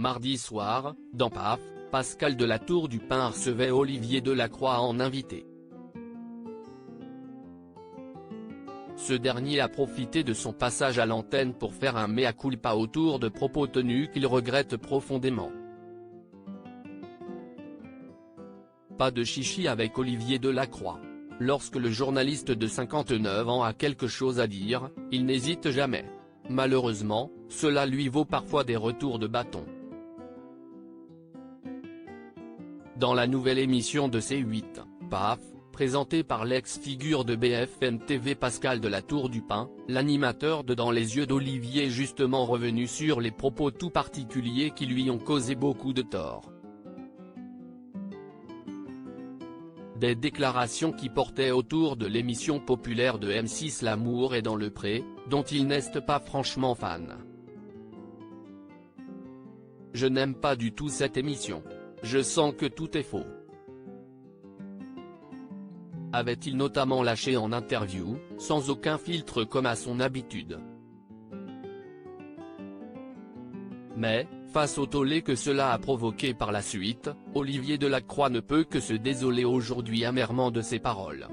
Mardi soir, dans PAF, Pascal de la Tour du Pin recevait Olivier Delacroix en invité. Ce dernier a profité de son passage à l'antenne pour faire un mea culpa autour de propos tenus qu'il regrette profondément. Pas de chichi avec Olivier Delacroix. Lorsque le journaliste de 59 ans a quelque chose à dire, il n'hésite jamais. Malheureusement, cela lui vaut parfois des retours de bâton. Dans la nouvelle émission de C8, PAF, présentée par l'ex-figure de BFM TV Pascal de la Tour du Pin, l'animateur de Dans les yeux d'Olivier est justement revenu sur les propos tout particuliers qui lui ont causé beaucoup de tort. Des déclarations qui portaient autour de l'émission populaire de M6 L'amour est dans le pré, dont il n'est pas franchement fan. Je n'aime pas du tout cette émission. Je sens que tout est faux. Avait-il notamment lâché en interview, sans aucun filtre comme à son habitude. Mais, face au tollé que cela a provoqué par la suite, Olivier Delacroix ne peut que se désoler aujourd'hui amèrement de ses paroles.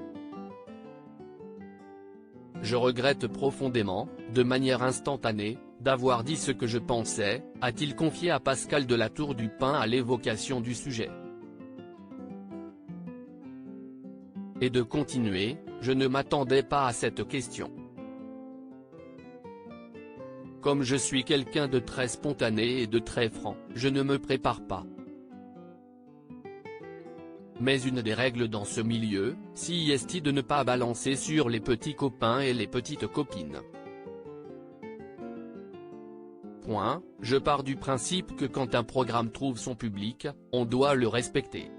Je regrette profondément, de manière instantanée, d'avoir dit ce que je pensais, a-t-il confié à Pascal de la Tour du Pin à l'évocation du sujet. Et de continuer, je ne m'attendais pas à cette question. Comme je suis quelqu'un de très spontané et de très franc, je ne me prépare pas. Mais une des règles dans ce milieu, si est de ne pas balancer sur les petits copains et les petites copines. Point, je pars du principe que quand un programme trouve son public, on doit le respecter.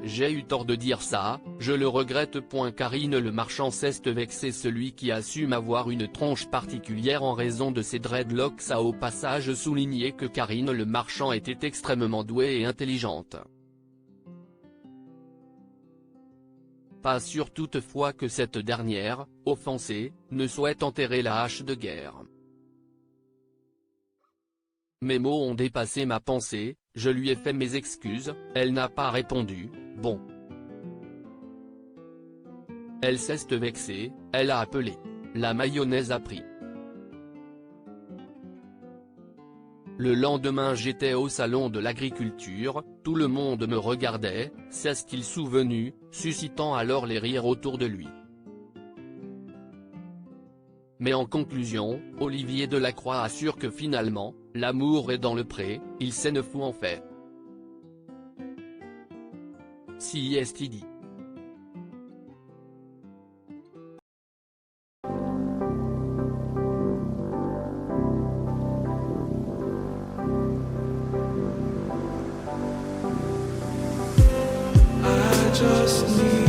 J'ai eu tort de dire ça, je le regrette. Karine Le Marchand s'est vexé. Celui qui assume avoir une tronche particulière en raison de ses dreadlocks a au passage souligné que Karine Le Marchand était extrêmement douée et intelligente. Pas sûr toutefois que cette dernière, offensée, ne souhaite enterrer la hache de guerre. Mes mots ont dépassé ma pensée, je lui ai fait mes excuses, elle n'a pas répondu, bon. Elle s'est vexée, elle a appelé. La mayonnaise a pris. Le lendemain j'étais au salon de l'agriculture, tout le monde me regardait, s'est-il souvenu, suscitant alors les rires autour de lui. Mais en conclusion, Olivier Delacroix assure que finalement, l'amour est dans le pré, il s'en fout en fait. Si est dit. I just need